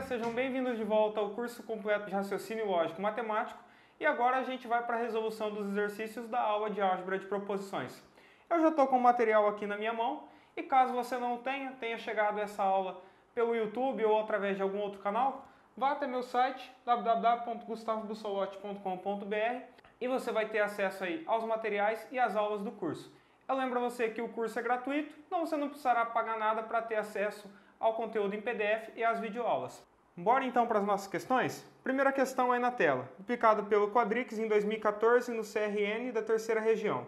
sejam bem-vindos de volta ao curso completo de Raciocínio Lógico Matemático e agora a gente vai para a resolução dos exercícios da aula de Álgebra de Proposições. Eu já estou com o material aqui na minha mão e caso você não tenha chegado a essa aula pelo YouTube ou através de algum outro canal, vá até meu site www.gustavobussolotti.com.br e você vai ter acesso aí aos materiais e às aulas do curso. Eu lembro a você que o curso é gratuito, então você não precisará pagar nada para ter acesso ao conteúdo em PDF e às videoaulas. Bora então para as nossas questões? Primeira questão aí na tela, aplicado pelo Quadrix em 2014 no CRN da terceira região.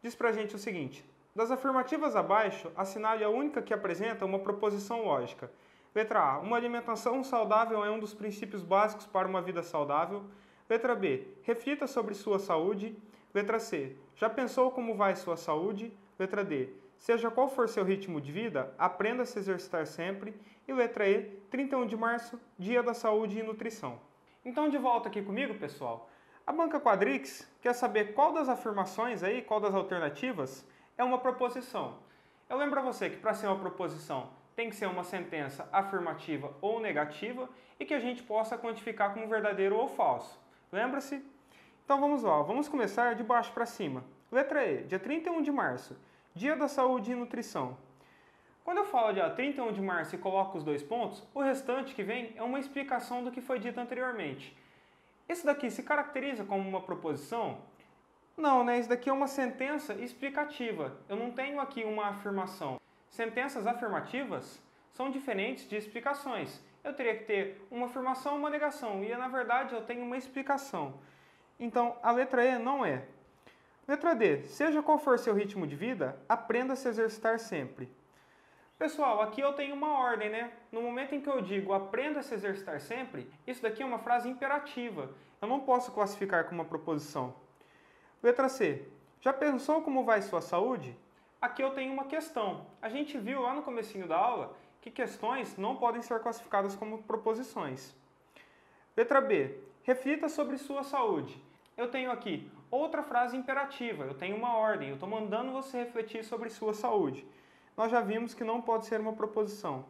Diz pra gente o seguinte: das afirmativas abaixo, assinale a única que apresenta uma proposição lógica. Letra A. Uma alimentação saudável é um dos princípios básicos para uma vida saudável. Letra B. Reflita sobre sua saúde. Letra C. Já pensou como vai sua saúde? Letra D. Seja qual for seu ritmo de vida, aprenda a se exercitar sempre. E letra E. 31 de março, Dia da Saúde e Nutrição. Então, de volta aqui comigo, pessoal. A banca Quadrix quer saber qual das afirmações aí, qual das alternativas é uma proposição. Eu lembro a você que para ser uma proposição tem que ser uma sentença afirmativa ou negativa e que a gente possa quantificar como verdadeiro ou falso. Lembra-se? Então vamos lá, vamos começar de baixo para cima. Letra E, dia 31 de março, Dia da Saúde e Nutrição. Quando eu falo dia 31 de março e coloco os dois pontos, o restante que vem é uma explicação do que foi dito anteriormente. Esse daqui se caracteriza como uma proposição? Não, né? Isso daqui é uma sentença explicativa. Eu não tenho aqui uma afirmação. Sentenças afirmativas são diferentes de explicações. Eu teria que ter uma afirmação e uma negação, e na verdade eu tenho uma explicação. Então, a letra E não é. Letra D. Seja qual for seu ritmo de vida, aprenda a se exercitar sempre. Pessoal, aqui eu tenho uma ordem, né? No momento em que eu digo aprenda a se exercitar sempre, isso daqui é uma frase imperativa. Eu não posso classificar como uma proposição. Letra C. Já pensou como vai sua saúde? Aqui eu tenho uma questão. A gente viu lá no comecinho da aula que questões não podem ser classificadas como proposições. Letra B. Reflita sobre sua saúde. Eu tenho aqui outra frase imperativa. Eu tenho uma ordem. Eu estou mandando você refletir sobre sua saúde. Nós já vimos que não pode ser uma proposição.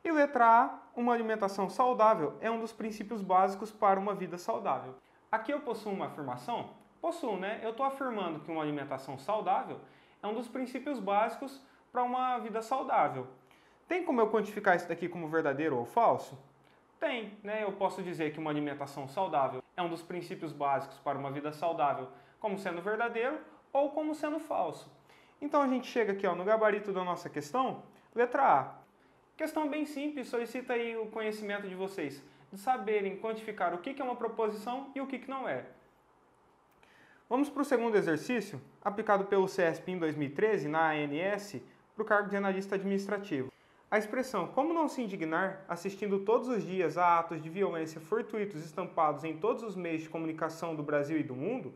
E letra A, uma alimentação saudável é um dos princípios básicos para uma vida saudável. Aqui eu possuo uma afirmação? Possuo, né? Eu estou afirmando que uma alimentação saudável é um dos princípios básicos para uma vida saudável. Tem como eu quantificar isso daqui como verdadeiro ou falso? Tem, né? Eu posso dizer que uma alimentação saudável é um dos princípios básicos para uma vida saudável como sendo verdadeiro ou como sendo falso. Então a gente chega aqui no gabarito da nossa questão, letra A. Questão bem simples, solicita aí o conhecimento de vocês, de saberem quantificar o que é uma proposição e o que não é. Vamos para o segundo exercício, aplicado pelo CESP em 2013 na ANS, para o cargo de analista administrativo. A expressão como não se indignar assistindo todos os dias a atos de violência fortuitos estampados em todos os meios de comunicação do Brasil e do mundo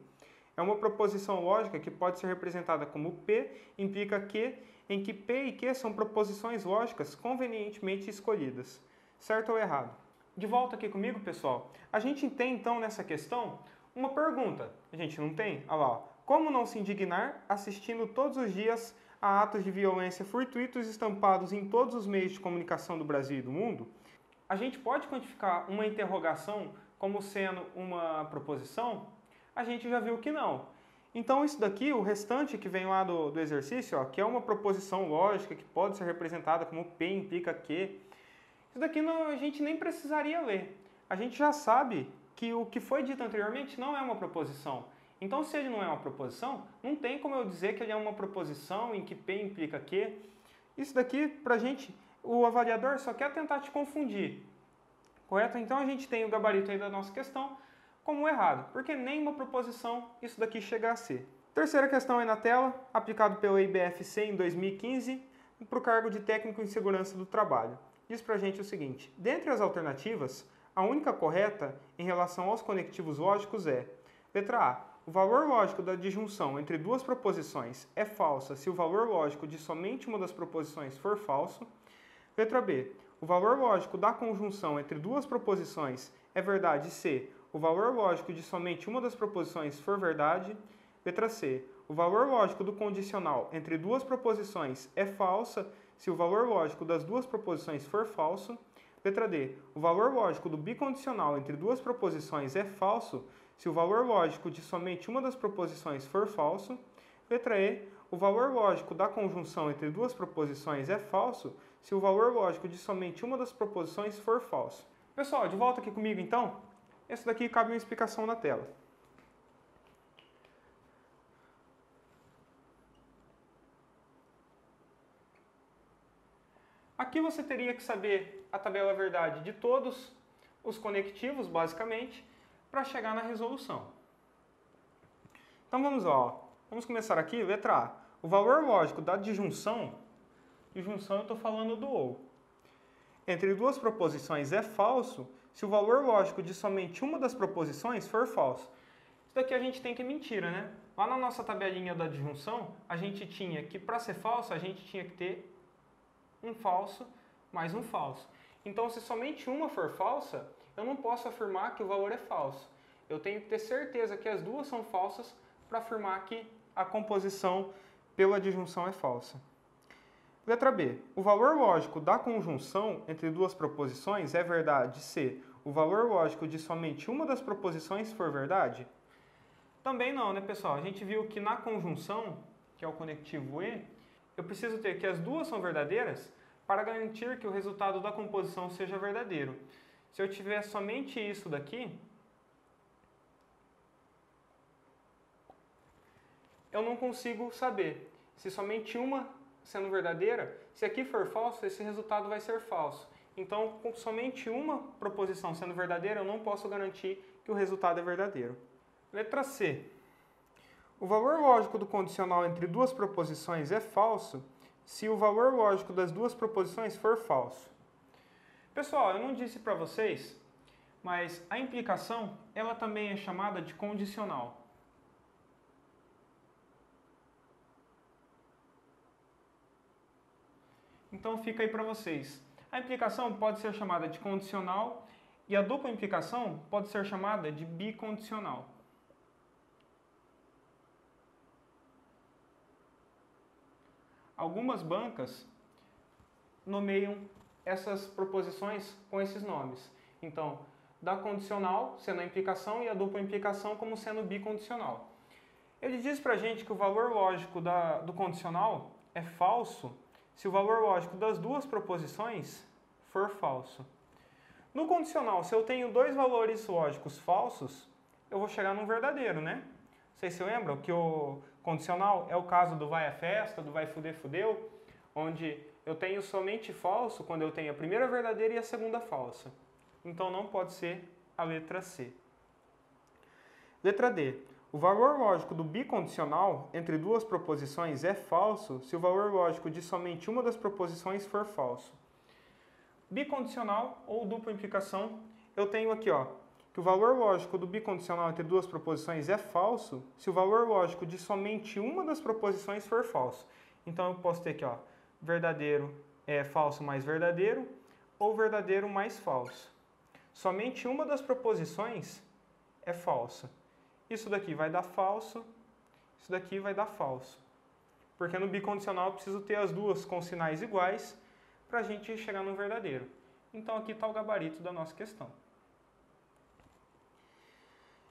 é uma proposição lógica que pode ser representada como P implica que, em que P e Q são proposições lógicas convenientemente escolhidas. Certo ou errado? De volta aqui comigo, pessoal. A gente tem, então, nessa questão, uma pergunta. A gente não tem? Olha lá. Como não se indignar assistindo todos os dias a atos de violência fortuitos estampados em todos os meios de comunicação do Brasil e do mundo? A gente pode quantificar uma interrogação como sendo uma proposição? A gente já viu que não. Então isso daqui, o restante que vem lá do exercício, que é uma proposição lógica que pode ser representada como P implica que, isso daqui a gente nem precisaria ler. A gente já sabe que o que foi dito anteriormente não é uma proposição. Então se ele não é uma proposição, não tem como eu dizer que ele é uma proposição em que P implica que. Isso daqui, pra gente, o avaliador só quer tentar te confundir. Correto? Então a gente tem o gabarito aí da nossa questão como errado, porque nem uma proposição isso daqui chega a ser. Terceira questão aí na tela, aplicado pelo IBFC em 2015 para o cargo de técnico em segurança do trabalho. Diz pra gente o seguinte: dentre as alternativas, a única correta em relação aos conectivos lógicos é: letra A. O valor lógico da disjunção entre duas proposições é falsa se o valor lógico de somente uma das proposições for falso. Letra B. O valor lógico da conjunção entre duas proposições é verdade se o valor lógico de somente uma das proposições for verdade. Letra C. O valor lógico do condicional entre duas proposições é falsa se o valor lógico das duas proposições for falso. Letra D. O valor lógico do bicondicional entre duas proposições é falso se o valor lógico de somente uma das proposições for falso. Letra E. O valor lógico da conjunção entre duas proposições é falso se o valor lógico de somente uma das proposições for falso. Pessoal, de volta aqui comigo então. Esse daqui cabe uma explicação na tela. Aqui você teria que saber a tabela verdade de todos os conectivos, basicamente, para chegar na resolução. Então vamos lá, ó. Vamos começar aqui, letra A. O valor lógico da disjunção eu estou falando do ou, entre duas proposições é falso se o valor lógico de somente uma das proposições for falso. Isso daqui a gente tem que é mentira, né? Lá na nossa tabelinha da disjunção, a gente tinha que, para ser falso, a gente tinha que ter um falso mais um falso. Então, se somente uma for falsa, eu não posso afirmar que o valor é falso. Eu tenho que ter certeza que as duas são falsas para afirmar que a composição pela disjunção é falsa. Letra B. O valor lógico da conjunção entre duas proposições é verdade se o valor lógico de somente uma das proposições for verdade? Também não, né, pessoal? A gente viu que na conjunção, que é o conectivo E, eu preciso ter que as duas são verdadeiras para garantir que o resultado da composição seja verdadeiro. Se eu tiver somente isso daqui, eu não consigo saber se somente uma sendo verdadeira, se aqui for falso, esse resultado vai ser falso. Então, com somente uma proposição sendo verdadeira, eu não posso garantir que o resultado é verdadeiro. Letra C. O valor lógico do condicional entre duas proposições é falso se o valor lógico das duas proposições for falso. Pessoal, eu não disse para vocês, mas a implicação, ela também é chamada de condicional. Então fica aí para vocês. A implicação pode ser chamada de condicional e a dupla implicação pode ser chamada de bicondicional. Algumas bancas nomeiam essas proposições com esses nomes. Então, da condicional sendo a implicação e a dupla implicação como sendo bicondicional. Ele diz para a gente que o valor lógico do condicional é falso se o valor lógico das duas proposições for falso. No condicional, se eu tenho dois valores lógicos falsos, eu vou chegar num verdadeiro, né? Vocês se lembram que o condicional é o caso do vai à festa, do vai fuder, fudeu, onde eu tenho somente falso quando eu tenho a primeira verdadeira e a segunda falsa. Então não pode ser a letra C. Letra D. O valor lógico do bicondicional entre duas proposições é falso se o valor lógico de somente uma das proposições for falso. Bicondicional ou dupla implicação, eu tenho aqui, ó, que o valor lógico do bicondicional entre duas proposições é falso se o valor lógico de somente uma das proposições for falso. Então eu posso ter aqui, ó, verdadeiro é falso mais verdadeiro ou verdadeiro mais falso. Somente uma das proposições é falsa. Isso daqui vai dar falso, isso daqui vai dar falso. Porque no bicondicional eu preciso ter as duas com sinais iguais para a gente chegar no verdadeiro. Então aqui está o gabarito da nossa questão.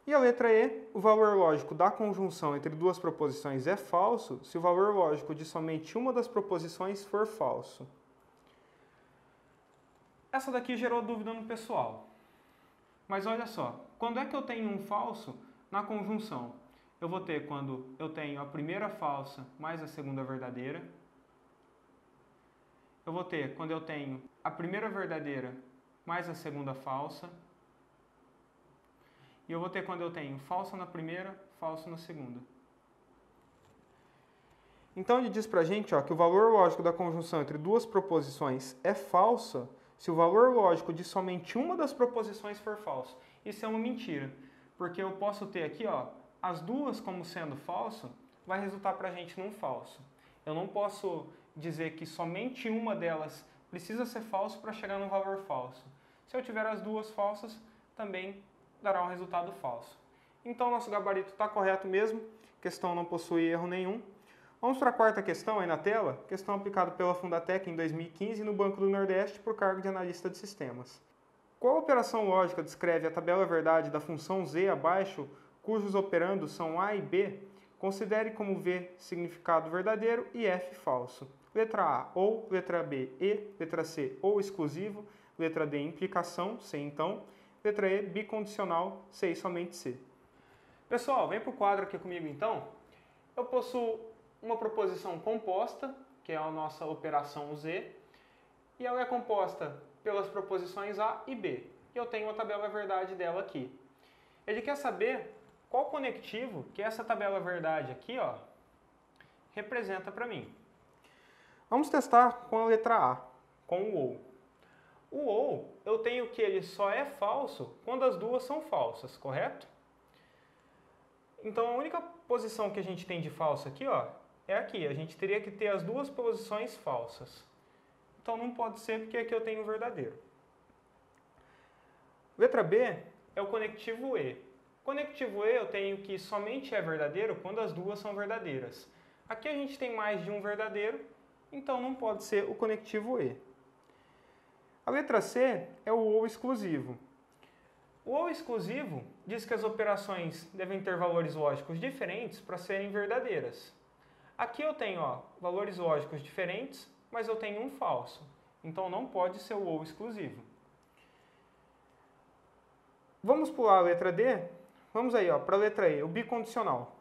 E a letra E, o valor lógico da conjunção entre duas proposições é falso se o valor lógico de somente uma das proposições for falso. Essa daqui gerou dúvida no pessoal. Mas olha só, quando é que eu tenho um falso na conjunção? Eu vou ter quando eu tenho a primeira falsa mais a segunda verdadeira. Eu vou ter quando eu tenho a primeira verdadeira mais a segunda falsa. E eu vou ter quando eu tenho falsa na primeira, falso na segunda. Então ele diz pra gente, ó, que o valor lógico da conjunção entre duas proposições é falsa se o valor lógico de somente uma das proposições for falso. Isso é uma mentira, porque eu posso ter aqui, ó, as duas como sendo falso, vai resultar pra gente num falso. Eu não posso dizer que somente uma delas precisa ser falso para chegar no valor falso. Se eu tiver as duas falsas, também dará um resultado falso. Então, nosso gabarito está correto mesmo, a questão não possui erro nenhum. Vamos para a quarta questão aí na tela, questão aplicada pela Fundatec em 2015 no Banco do Nordeste por cargo de analista de sistemas. Qual operação lógica descreve a tabela verdade da função z abaixo, cujos operandos são a e b? Considere como v significado verdadeiro e f falso. Letra A, ou, letra B, e, letra C, ou exclusivo, letra D, implicação, C então, letra E, bicondicional, C e somente C. Pessoal, vem para o quadro aqui comigo então. Eu possuo uma proposição composta, que é a nossa operação z, e ela é composta pelas proposições A e B. E eu tenho a tabela verdade dela aqui. Ele quer saber qual conectivo que essa tabela verdade aqui, ó, representa para mim. Vamos testar com a letra A, com o OU. O OU, eu tenho que ele só é falso quando as duas são falsas, correto? Então a única posição que a gente tem de falso aqui, ó, é aqui. A gente teria que ter as duas posições falsas. Então não pode ser porque aqui eu tenho o verdadeiro. Letra B é o conectivo E. Conectivo E eu tenho que somente é verdadeiro quando as duas são verdadeiras. Aqui a gente tem mais de um verdadeiro, então não pode ser o conectivo E. A letra C é o OU exclusivo. O OU exclusivo diz que as operações devem ter valores lógicos diferentes para serem verdadeiras. Aqui eu tenho, ó, valores lógicos diferentes, mas eu tenho um falso. Então não pode ser o OU exclusivo. Vamos pular a letra D? Vamos aí, para a letra E, o bicondicional.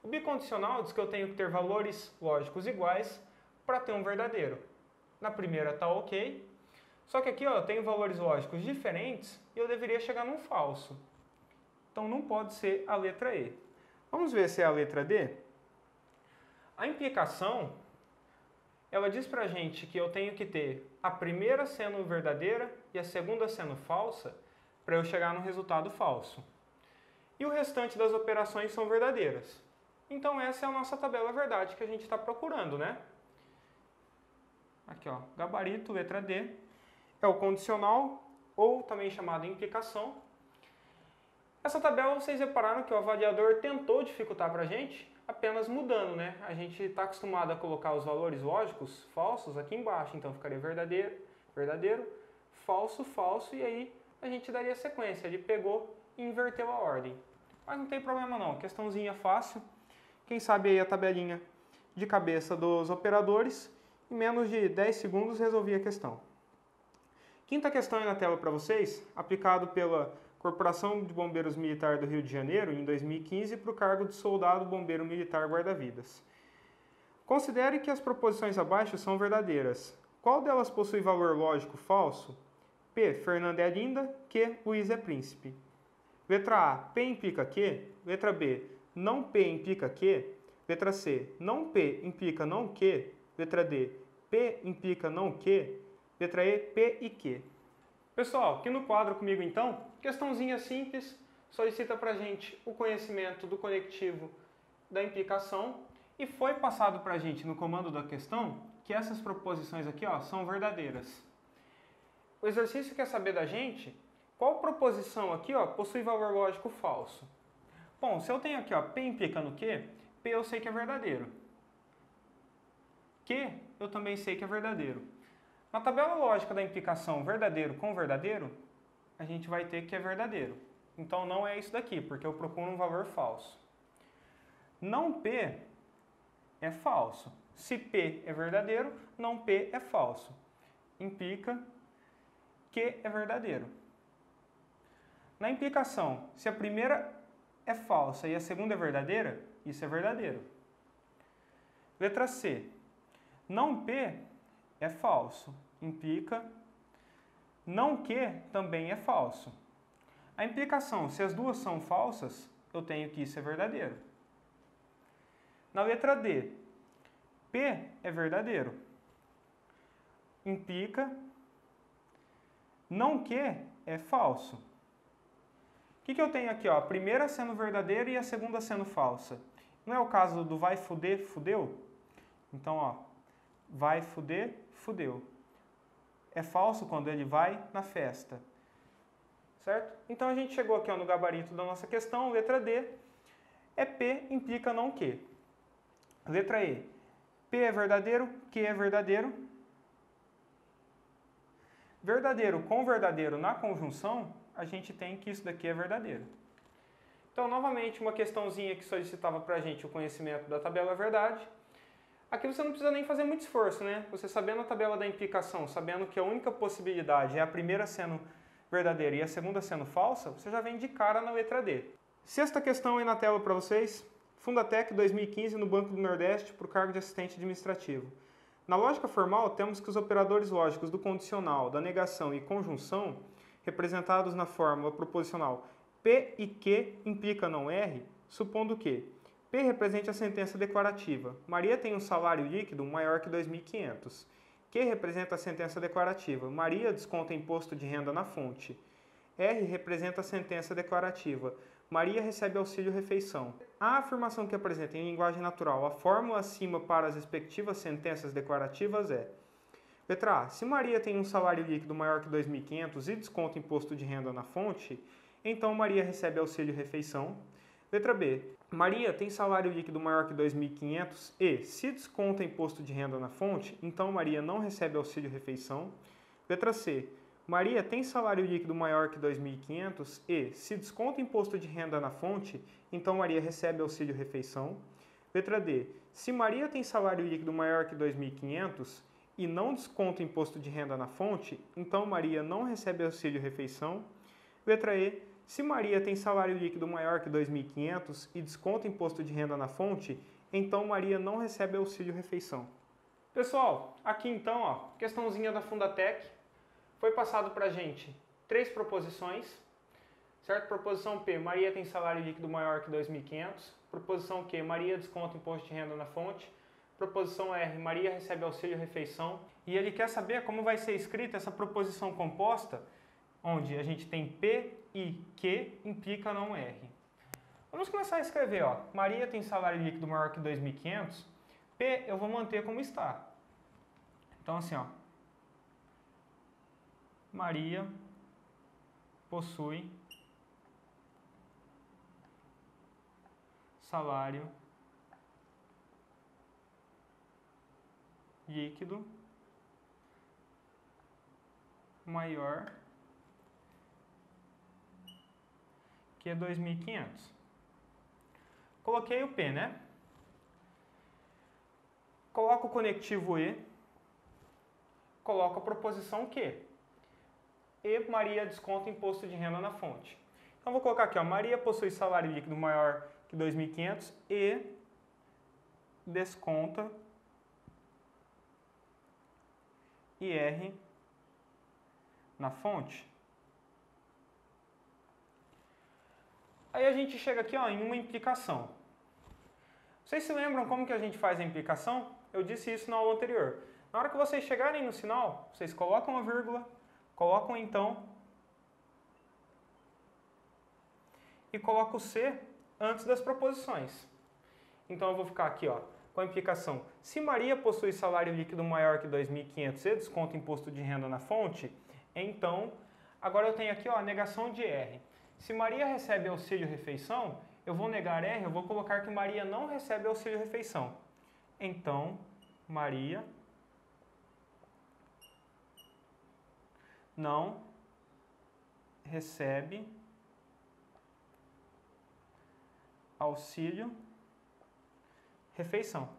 O bicondicional diz que eu tenho que ter valores lógicos iguais para ter um verdadeiro. Na primeira está ok, só que aqui ó, eu tenho valores lógicos diferentes e eu deveria chegar num falso. Então não pode ser a letra E. Vamos ver se é a letra D? A implicação, ela diz pra gente que eu tenho que ter a primeira sendo verdadeira e a segunda sendo falsa para eu chegar no resultado falso. E o restante das operações são verdadeiras. Então essa é a nossa tabela verdade que a gente está procurando, né? Aqui ó, gabarito, letra D, é o condicional, ou também chamado implicação. Essa tabela vocês repararam que o avaliador tentou dificultar para a gente, apenas mudando, né? A gente está acostumado a colocar os valores lógicos falsos aqui embaixo, então ficaria verdadeiro, verdadeiro, falso, falso, e aí a gente daria sequência. Ele pegou e inverteu a ordem. Mas não tem problema não, questãozinha fácil. Quem sabe aí a tabelinha de cabeça dos operadores, em menos de 10 segundos resolvia a questão. Quinta questão aí na tela para vocês, aplicado pela Corporação de Bombeiros Militar do Rio de Janeiro em 2015 para o cargo de soldado bombeiro militar guarda-vidas. Considere que as proposições abaixo são verdadeiras. Qual delas possui valor lógico falso? P. Fernanda é linda. Q. Luiz é príncipe. Letra A. P implica que. Letra B. Não P implica que. Letra C. Não P implica não que. Letra D. P implica não que. Letra E. P e que. Pessoal, aqui no quadro comigo então, questãozinha simples, solicita pra gente o conhecimento do conectivo da implicação e foi passado pra gente no comando da questão que essas proposições aqui ó, são verdadeiras. O exercício quer saber da gente qual proposição aqui ó, possui valor lógico falso. Bom, se eu tenho aqui ó, P implica no que, P eu sei que é verdadeiro. Q eu também sei que é verdadeiro. Na tabela lógica da implicação verdadeiro com verdadeiro, a gente vai ter que é verdadeiro. Então não é isso daqui, porque eu procuro um valor falso. Não P é falso. Se P é verdadeiro, não P é falso. Implica que é verdadeiro. Na implicação, se a primeira é falsa e a segunda é verdadeira, isso é verdadeiro. Letra C. Não P é falso. Implica não que também é falso. A implicação, se as duas são falsas, eu tenho que isso é verdadeiro. Na letra D, P é verdadeiro. Implica não que é falso. O que eu tenho aqui? Ó? A primeira sendo verdadeira e a segunda sendo falsa. Não é o caso do vai fuder, fudeu? Então, ó, vai fuder, fudeu. É falso quando ele vai na festa. Certo? Então a gente chegou aqui ó, no gabarito da nossa questão, letra D, é P implica não que. Letra E, P é verdadeiro, Q é verdadeiro. Verdadeiro com verdadeiro na conjunção, a gente tem que isso daqui é verdadeiro. Então, novamente, uma questãozinha que solicitava para a gente o conhecimento da tabela verdade. Aqui você não precisa nem fazer muito esforço, né? Você sabendo a tabela da implicação, sabendo que a única possibilidade é a primeira sendo verdadeira e a segunda sendo falsa, você já vem de cara na letra D. Sexta questão aí na tela para vocês. Fundatec 2015 no Banco do Nordeste para o cargo de assistente administrativo. Na lógica formal, temos que os operadores lógicos do condicional, da negação e conjunção, representados na fórmula proposicional P e Q implica não R, supondo que P represente a sentença declarativa. Maria tem um salário líquido maior que 2.500. Q representa a sentença declarativa. Maria desconta imposto de renda na fonte. R representa a sentença declarativa. Maria recebe auxílio refeição. A afirmação que apresenta em linguagem natural a fórmula acima para as respectivas sentenças declarativas é: letra A. Se Maria tem um salário líquido maior que 2.500 e desconta imposto de renda na fonte, então Maria recebe auxílio refeição. Letra B. Maria tem salário líquido maior que 2.500 e, se desconta imposto de renda na fonte, então Maria não recebe auxílio refeição. Letra C. Maria tem salário líquido maior que 2.500 e, se desconta imposto de renda na fonte, então Maria recebe auxílio refeição. Letra D. Se Maria tem salário líquido maior que 2.500 e não desconta imposto de renda na fonte, então Maria não recebe auxílio refeição. Letra E. Se Maria tem salário líquido maior que 2.500 e desconta imposto de renda na fonte, então Maria não recebe auxílio refeição. Pessoal, aqui então, ó, questãozinha da Fundatec. Foi passado para a gente 3 proposições, certo? Proposição P, Maria tem salário líquido maior que 2.500. Proposição Q, Maria desconta imposto de renda na fonte. Proposição R, Maria recebe auxílio refeição. E ele quer saber como vai ser escrita essa proposição composta, onde a gente tem P e Q implica não R. Vamos começar a escrever, ó. Maria tem salário líquido maior que 2.500. P eu vou manter como está. Então assim, ó. Maria possui salário líquido maior que 2.500. Coloquei o P, né? Coloco o conectivo E, coloco a proposição Q. E Maria desconta imposto de renda na fonte. Então vou colocar aqui, ó, Maria possui salário líquido maior que 2.500 e desconta IR na fonte. Aí a gente chega aqui, ó, em uma implicação. Vocês se lembram como que a gente faz a implicação? Eu disse isso na aula anterior. Na hora que vocês chegarem no sinal, vocês colocam a vírgula, colocam então e colocam o C antes das proposições. Então eu vou ficar aqui, ó, com a implicação. Se Maria possui salário líquido maior que 2.500 e desconta imposto de renda na fonte, então, agora eu tenho aqui, ó, a negação de R. Se Maria recebe auxílio refeição, eu vou negar R, eu vou colocar que Maria não recebe auxílio refeição. Então, Maria não recebe auxílio refeição.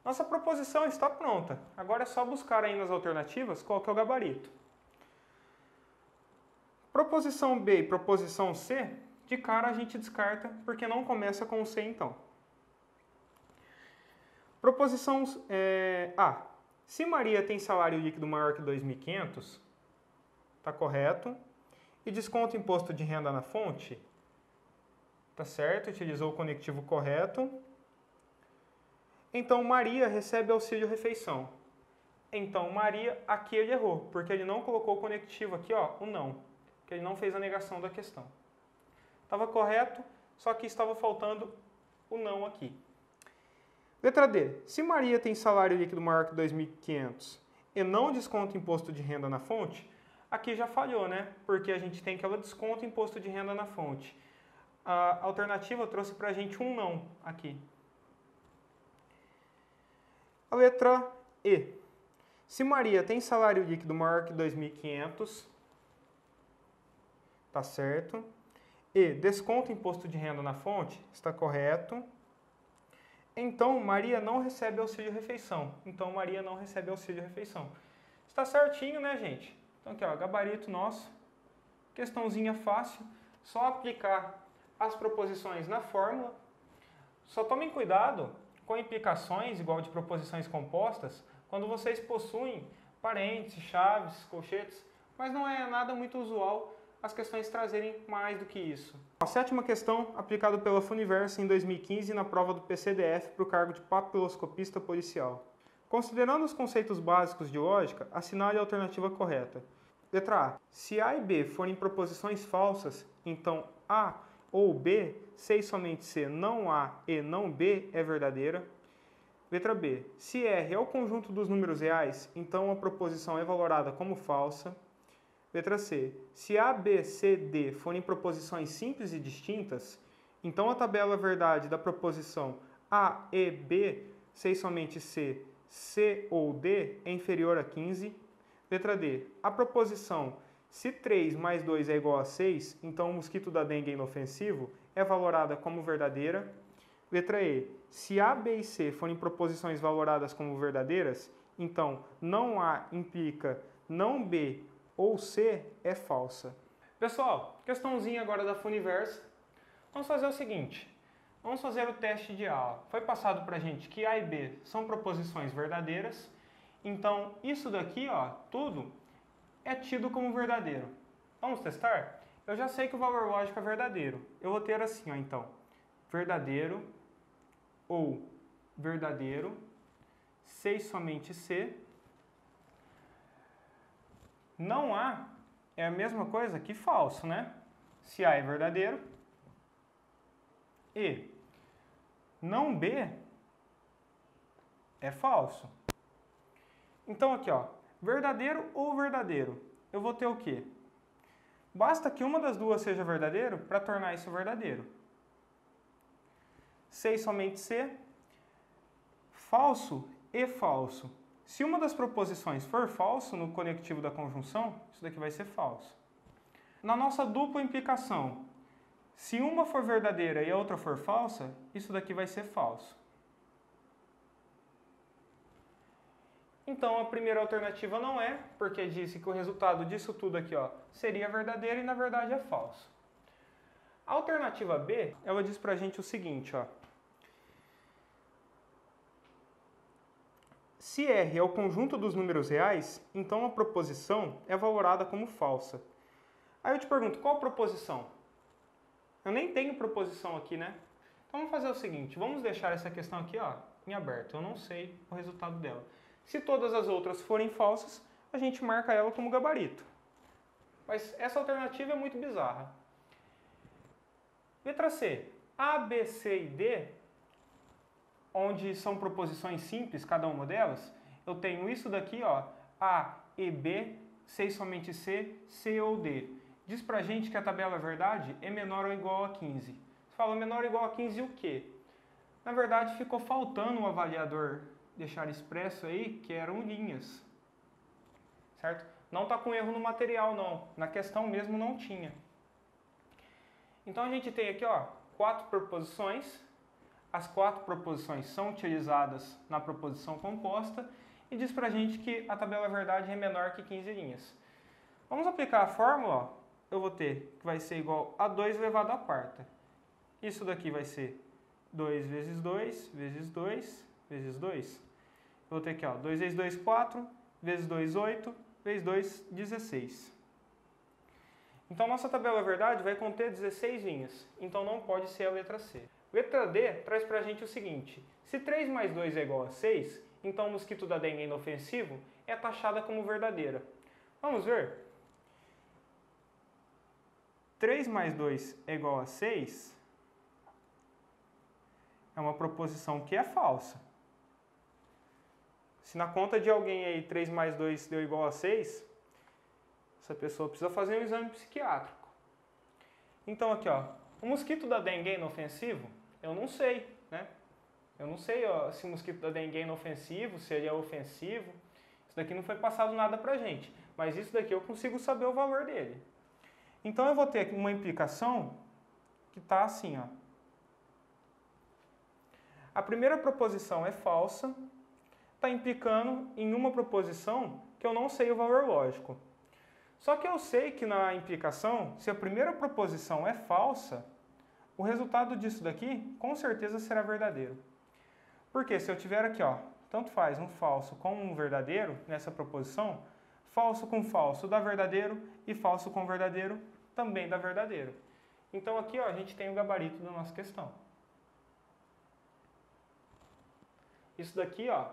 Nossa proposição está pronta. Agora é só buscar aí nas alternativas qual que é o gabarito. Proposição B e proposição C, de cara a gente descarta porque não começa com o C então. Proposição A. Se Maria tem salário líquido maior que 2.500, está correto. E desconta imposto de renda na fonte, está certo, utilizou o conectivo correto. Então Maria recebe auxílio refeição. Então Maria, aqui ele errou, porque ele não colocou o conectivo aqui, ó, o não, que ele não fez a negação da questão. Estava correto, só que estava faltando o não aqui. Letra D. Se Maria tem salário líquido maior que 2.500 e não desconta imposto de renda na fonte, aqui já falhou, né? Porque a gente tem que ela desconta imposto de renda na fonte. a alternativa trouxe para a gente um não aqui. A letra E. Se Maria tem salário líquido maior que 2.500, tá certo. E, desconta imposto de renda na fonte, está correto. Então, Maria não recebe auxílio-refeição. Então, Maria não recebe auxílio-refeição. Está certinho, né, gente? Então, aqui, ó, gabarito nosso. Questãozinha fácil. Só aplicar as proposições na fórmula. Só tomem cuidado com implicações, igual de proposições compostas, quando vocês possuem parênteses, chaves, colchetes, mas não é nada muito usual as questões trazerem mais do que isso. A sétima questão, aplicada pela Funiversa em 2015 na prova do PCDF para o cargo de papiloscopista policial. Considerando os conceitos básicos de lógica, assinale a alternativa correta. Letra A. Se A e B forem proposições falsas, então A ou B, C e somente C, não A e não B, é verdadeira. Letra B. Se R é o conjunto dos números reais, então a proposição é valorada como falsa. Letra C. Se A, B, C, D forem proposições simples e distintas, então a tabela verdade da proposição A e B, C e somente C, C ou D é inferior a 15. Letra D. A proposição se 3 mais 2 é igual a 6, então o mosquito da dengue é inofensivo, é valorada como verdadeira. Letra E. Se A, B e C forem proposições valoradas como verdadeiras, então não A implica não B ou C é falsa. Pessoal, questãozinha agora da Funiversa. Vamos fazer o seguinte. Vamos fazer o teste de A. Foi passado para a gente que A e B são proposições verdadeiras. Então, isso daqui, ó, tudo é tido como verdadeiro. Vamos testar? Eu já sei que o valor lógico é verdadeiro. Eu vou ter assim, ó, então. Verdadeiro ou verdadeiro, C e somente C. Não A é a mesma coisa que falso, né? Se A é verdadeiro. E não B é falso. Então aqui, ó, verdadeiro ou verdadeiro, eu vou ter o quê? Basta que uma das duas seja verdadeiro para tornar isso verdadeiro. C e somente C, falso e falso. Se uma das proposições for falso no conectivo da conjunção, isso daqui vai ser falso. Na nossa dupla implicação, se uma for verdadeira e a outra for falsa, isso daqui vai ser falso. Então a primeira alternativa não é, porque disse que o resultado disso tudo aqui, ó, seria verdadeiro e na verdade é falso. A alternativa B, ela diz pra gente o seguinte, ó. Se R é o conjunto dos números reais, então a proposição é valorada como falsa. Aí eu te pergunto, qual proposição? Eu nem tenho proposição aqui, né? Então vamos fazer o seguinte, vamos deixar essa questão aqui, ó, em aberto. Eu não sei o resultado dela. Se todas as outras forem falsas, a gente marca ela como gabarito. Mas essa alternativa é muito bizarra. Letra C. A, B, C e D, onde são proposições simples, cada uma delas, eu tenho isso daqui, ó, A e B, C e somente C, C ou D. Diz pra gente que a tabela verdade é menor ou igual a 15. Você fala menor ou igual a 15 o quê? Na verdade, ficou faltando um avaliador deixar expresso aí, que eram linhas. Certo? Não está com erro no material, não. Na questão mesmo não tinha. Então a gente tem aqui, ó, 4 proposições. As 4 proposições são utilizadas na proposição composta e diz pra gente que a tabela verdade é menor que 15 linhas. Vamos aplicar a fórmula, ó. Eu vou ter que vai ser igual a 2 elevado à quarta. Isso daqui vai ser 2 vezes 2 vezes 2 vezes 2. Eu vou ter aqui, ó, 2 vezes 2, 4, vezes 2, 8, vezes 2, 16. Então, nossa tabela verdade vai conter 16 linhas, então não pode ser a letra C. Letra D traz pra gente o seguinte, se 3 mais 2 é igual a 6, então o mosquito da dengue é inofensivo, é taxada como verdadeira. Vamos ver? 3 mais 2 é igual a 6 é uma proposição que é falsa. Se na conta de alguém aí 3 mais 2 deu igual a 6, essa pessoa precisa fazer um exame psiquiátrico. Então aqui, ó, O mosquito da dengue é inofensivo? Eu não sei, né? Eu não sei se o mosquito da dengue é inofensivo, se ele é ofensivo. Isso daqui não foi passado nada pra gente, mas isso daqui eu consigo saber o valor dele. Então eu vou ter aqui uma implicação que está assim, ó. A primeira proposição é falsa, está implicando em uma proposição que eu não sei o valor lógico. Só que eu sei que na implicação, se a primeira proposição é falsa, o resultado disso daqui com certeza será verdadeiro. Porque se eu tiver aqui, ó, tanto faz um falso com um verdadeiro nessa proposição, falso com falso dá verdadeiro e falso com verdadeiro também dá verdadeiro. Então aqui, ó, a gente tem o gabarito da nossa questão. Isso daqui, ó,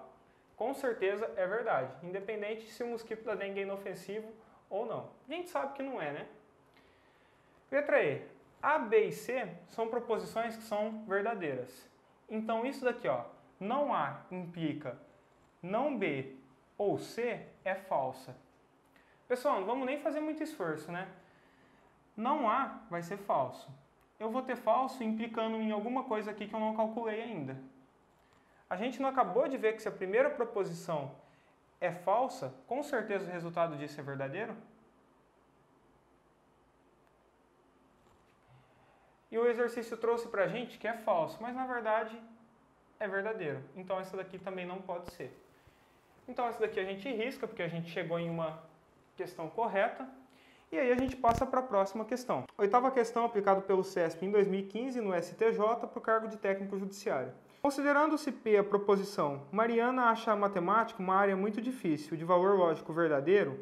com certeza é verdade, independente se o mosquito da dengue é inofensivo ou não. A gente sabe que não é, né? Letra E. A, B e C são proposições que são verdadeiras. Então isso daqui, ó, não A implica não B ou C é falsa. Pessoal, não vamos nem fazer muito esforço, né? Não A vai ser falso. Eu vou ter falso implicando em alguma coisa aqui que eu não calculei ainda. A gente não acabou de ver que se a primeira proposição é falsa, com certeza o resultado disso é verdadeiro? E o exercício trouxe pra gente que é falso, mas na verdade é verdadeiro. Então essa daqui também não pode ser. Então essa daqui a gente risca, porque a gente chegou em uma questão correta. E aí a gente passa para a próxima questão. Oitava questão aplicada pelo CESP em 2015 no STJ para o cargo de técnico judiciário. Considerando-se P a proposição, Mariana acha a matemática uma área muito difícil, de valor lógico verdadeiro,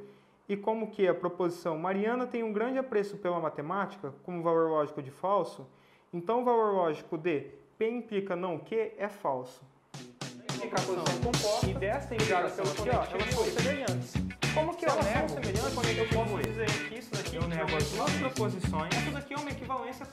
e como que a proposição Mariana tem um grande apreço pela matemática, como valor lógico de falso, então o valor lógico de P implica não Q é falso. A implicação composta e desta implicação aqui, ó, elas são semelhantes. Como que elas são semelhantes? Eu posso dizer que isso daqui eu nego as duas proposições. Essa daqui é uma equivalência